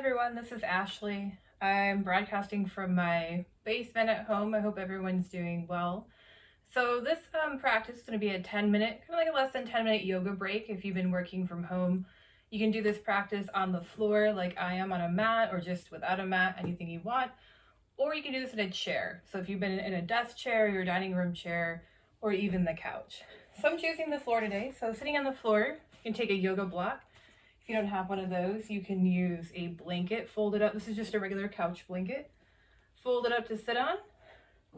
Everyone, this is Ashley. I'm broadcasting from my basement at home. I hope everyone's doing well. So this practice is going to be a 10-minute, kind of like a less than 10-minute yoga break. If you've been working from home, you can do this practice on the floor like I am on a mat, or just without a mat, anything you want. Or you can do this in a chair. So if you've been in a desk chair, your dining room chair, or even the couch. So I'm choosing the floor today. So sitting on the floor, you can take a yoga block. If you don't have one of those, you can use a blanket, fold it up. This is just a regular couch blanket. Fold it up to sit on.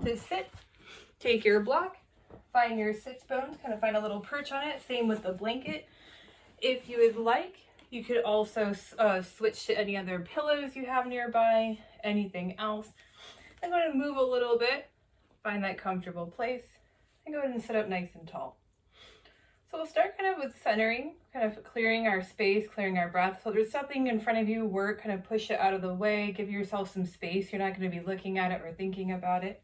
To sit, take your block, find your sits bones, kind of find a little perch on it. Same with the blanket. If you would like, you could also switch to any other pillows you have nearby, anything else. I'm going to move a little bit, find that comfortable place, and go ahead and sit up nice and tall. So we'll start kind of with centering, kind of clearing our space, clearing our breath. So if there's something in front of you, work, kind of push it out of the way, give yourself some space. You're not going to be looking at it or thinking about it.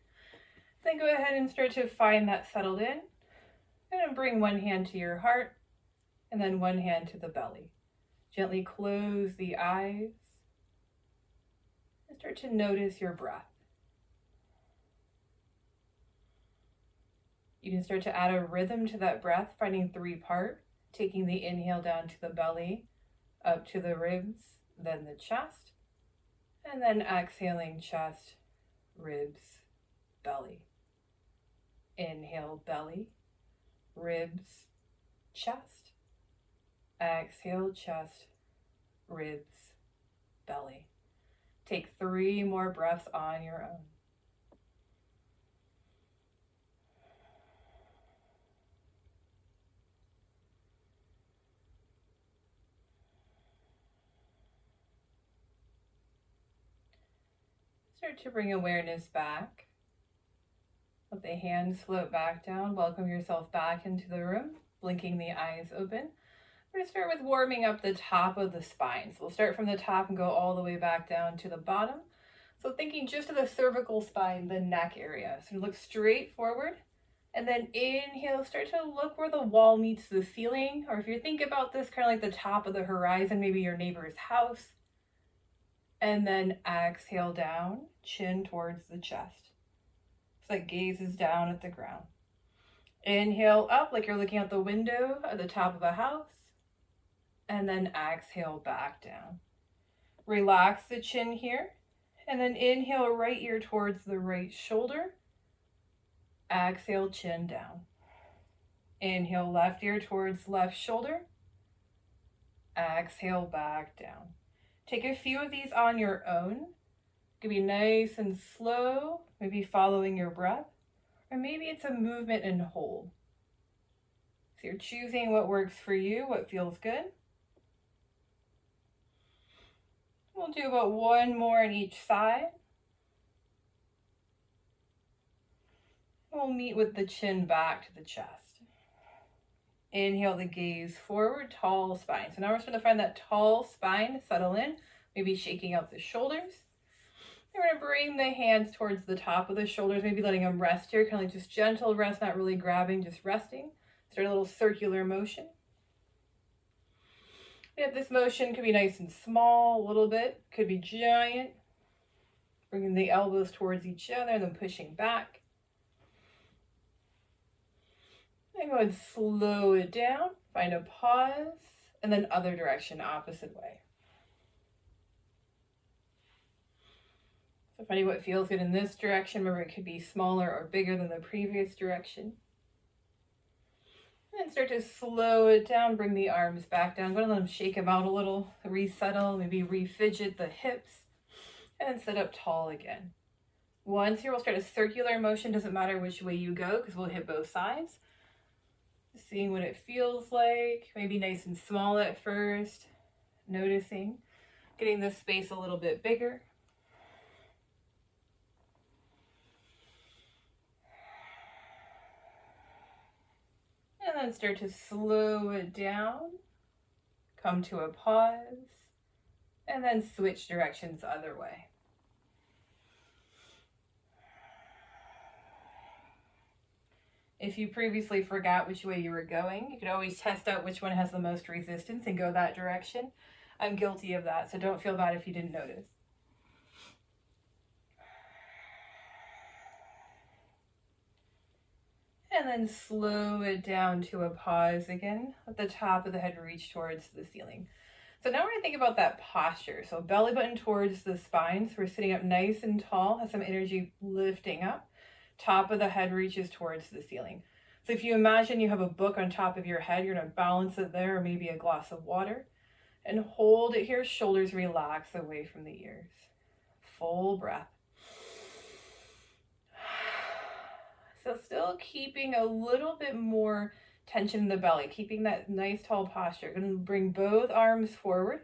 Then go ahead and start to find that settled in. And bring one hand to your heart and then one hand to the belly. Gently close the eyes and start to notice your breath. You can start to add a rhythm to that breath, finding 3-part, taking the inhale down to the belly, up to the ribs, then the chest, and then exhaling chest, ribs, belly. Inhale, belly, ribs, chest. Exhale, chest, ribs, belly. Take 3 more breaths on your own. Start to bring awareness back. Let the hands float back down. Welcome yourself back into the room, blinking the eyes open. We're going to start with warming up the top of the spine. So we'll start from the top and go all the way back down to the bottom. So thinking just of the cervical spine, the neck area. So look straight forward. And then inhale, start to look where the wall meets the ceiling. Or if you think about this, kind of like the top of the horizon, maybe your neighbor's house. And then exhale down, chin towards the chest. So that gazes down at the ground. Inhale up like you're looking out the window at the top of a house. And then exhale back down. Relax the chin here. And then inhale right ear towards the right shoulder. Exhale, chin down. Inhale left ear towards left shoulder. Exhale back down. Take a few of these on your own. It could be nice and slow, maybe following your breath, or maybe it's a movement and hold. So you're choosing what works for you, what feels good. We'll do about 1 more on each side. We'll meet with the chin back to the chest. Inhale the gaze forward, tall spine. So now we're just going to find that tall spine, settle in, maybe shaking out the shoulders. And we're going to bring the hands towards the top of the shoulders, maybe letting them rest here, kind of like just gentle rest, not really grabbing, just resting. Start a little circular motion. And this motion could be nice and small, a little bit, could be giant. Bringing the elbows towards each other and then pushing back. And go ahead and slow it down, find a pause, and then other direction, opposite way. So finding what feels good in this direction. Remember, it could be smaller or bigger than the previous direction. And start to slow it down, bring the arms back down. Go ahead and let them shake them out a little, resettle, maybe refidget the hips, and sit up tall again. Once here, we'll start a circular motion. Doesn't matter which way you go because we'll hit both sides. Seeing what it feels like, maybe nice and small at first, noticing, getting the space a little bit bigger. And then start to slow it down, come to a pause, and then switch directions the other way. If you previously forgot which way you were going, you could always test out which one has the most resistance and go that direction. I'm guilty of that, so don't feel bad if you didn't notice. And then slow it down to a pause again. Let the top of the head reach towards the ceiling. So now we're going to think about that posture. So belly button towards the spine. So we're sitting up nice and tall, has some energy lifting up. Top of the head reaches towards the ceiling. So if you imagine you have a book on top of your head, you're going to balance it there, or maybe a glass of water. And hold it here, shoulders relax away from the ears. Full breath. So still keeping a little bit more tension in the belly, keeping that nice tall posture. Going to bring both arms forward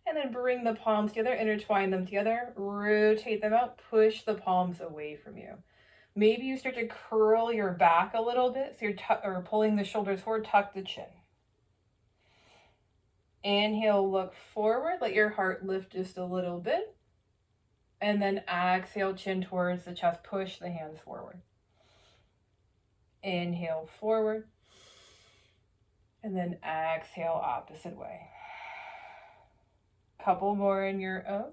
and then bring the palms together, intertwine them together, rotate them out, push the palms away from you. Maybe you start to curl your back a little bit, so you're pulling the shoulders forward, tuck the chin. Inhale, look forward, let your heart lift just a little bit. And then exhale, chin towards the chest, push the hands forward. Inhale, forward. And then exhale, opposite way. Couple more in your own.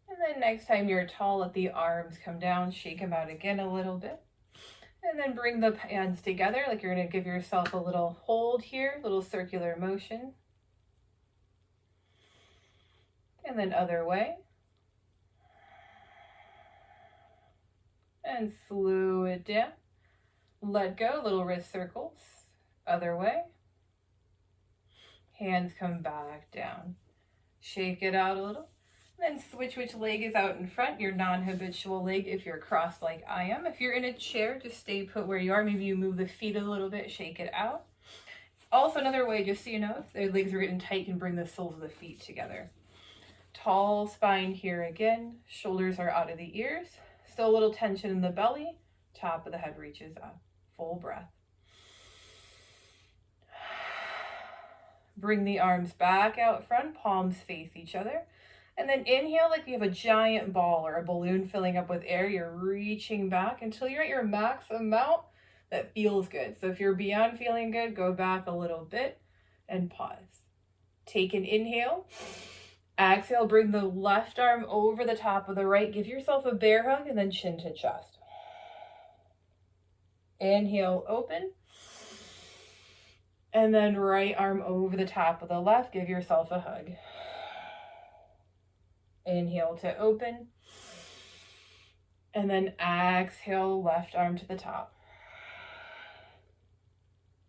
And then next time you're tall, let the arms come down, shake them out again a little bit. And then bring the hands together like you're going to give yourself a little hold here, little circular motion. And then other way. And slow it down. Let go, little wrist circles. Other way. Hands come back down. Shake it out a little. Then switch which leg is out in front, your non-habitual leg if you're crossed like I am. If you're in a chair, just stay put where you are. Maybe you move the feet a little bit, shake it out. Also another way, just so you know, if their legs are getting tight, you can bring the soles of the feet together. Tall spine here again. Shoulders are out of the ears. Still a little tension in the belly. Top of the head reaches up. Full breath. Bring the arms back out front, palms face each other. And then inhale like you have a giant ball or a balloon filling up with air. You're reaching back until you're at your max amount that feels good. So if you're beyond feeling good, go back a little bit and pause. Take an inhale. Exhale, bring the left arm over the top of the right. Give yourself a bear hug and then chin to chest. Inhale, open. And then right arm over the top of the left. Give yourself a hug. Inhale to open. And then exhale, left arm to the top.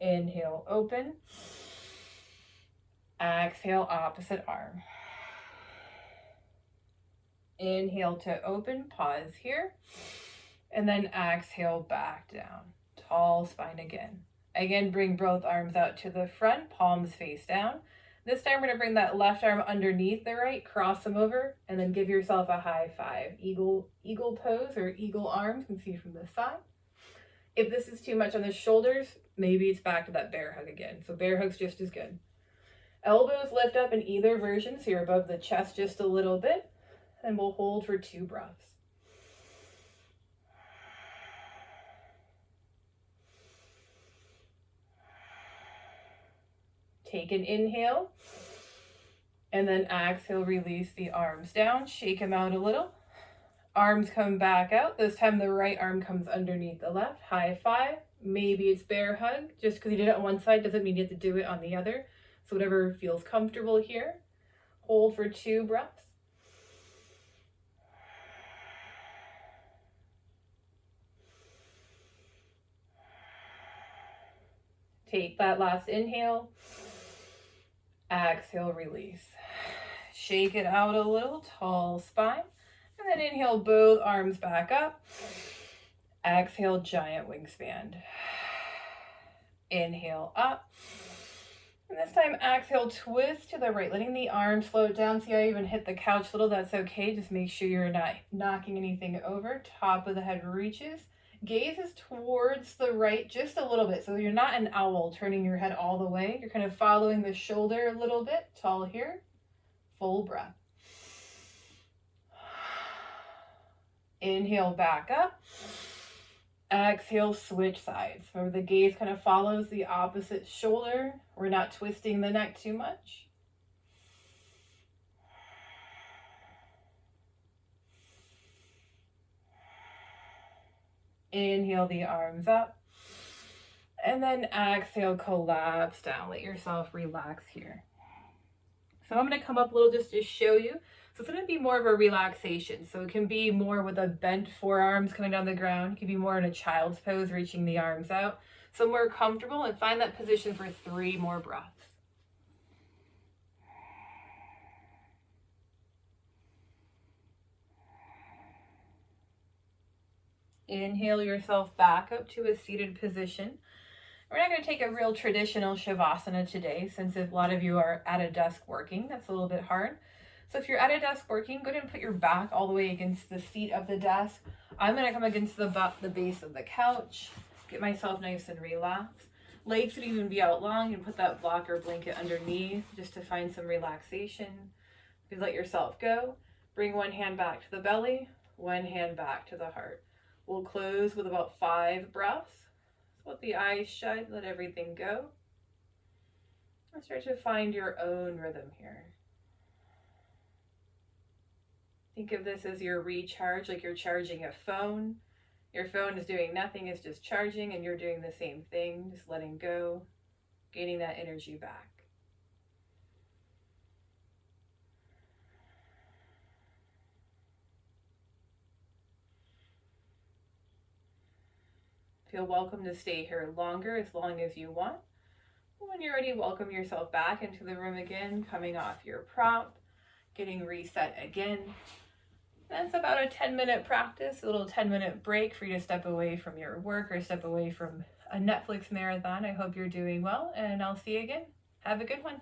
Inhale, open. Exhale, opposite arm. Inhale to open, pause here. And then exhale, back down. Tall spine again. Again, bring both arms out to the front, palms face down. This time we're going to bring that left arm underneath the right, cross them over, and then give yourself a high five. Eagle pose or eagle arms, you can see from the side. If this is too much on the shoulders, maybe it's back to that bear hug again. So bear hug's just as good. Elbows lift up in either version, so you're above the chest just a little bit, and we'll hold for 2 breaths. Take an inhale, and then exhale, release the arms down, shake them out a little. Arms come back out. This time the right arm comes underneath the left. High five. Maybe it's bear hug. Just because you did it on one side doesn't mean you have to do it on the other. So whatever feels comfortable here. Hold for 2 breaths. Take that last inhale. Exhale, release. Shake it out a little, tall spine. And then inhale, both arms back up. Exhale, giant wingspan. Inhale, up. And this time, exhale, twist to the right, letting the arms float down. See how I even hit the couch a little? That's okay. Just make sure you're not knocking anything over. Top of the head reaches. Gaze is towards the right just a little bit. So you're not an owl turning your head all the way. You're kind of following the shoulder a little bit. Tall here. Full breath. Inhale, back up. Exhale, switch sides. Remember, the gaze kind of follows the opposite shoulder. We're not twisting the neck too much. Inhale the arms up. And then exhale, collapse down. Let yourself relax here. So I'm going to come up a little just to show you. So it's going to be more of a relaxation. So it can be more with a bent forearms coming down the ground. It can be more in a child's pose, reaching the arms out. So more comfortable, and find that position for 3 more breaths. Inhale yourself back up to a seated position. We're not going to take a real traditional Shavasana today, since a lot of you are at a desk working. That's a little bit hard. So if you're at a desk working, go ahead and put your back all the way against the seat of the desk. I'm going to come against the base of the couch, get myself nice and relaxed. Legs could even be out long, and put that blocker blanket underneath just to find some relaxation. You let yourself go. Bring one hand back to the belly, one hand back to the heart. We'll close with about 5 breaths. Let the eyes shut, let everything go. And start to find your own rhythm here. Think of this as your recharge, like you're charging a phone. Your phone is doing nothing, it's just charging, and you're doing the same thing, just letting go, gaining that energy back. Feel welcome to stay here longer, as long as you want. When you're ready, welcome yourself back into the room again, coming off your prop, getting reset again. That's about a 10-minute practice, a little 10-minute break for you to step away from your work or step away from a Netflix marathon. I hope you're doing well, and I'll see you again. Have a good one.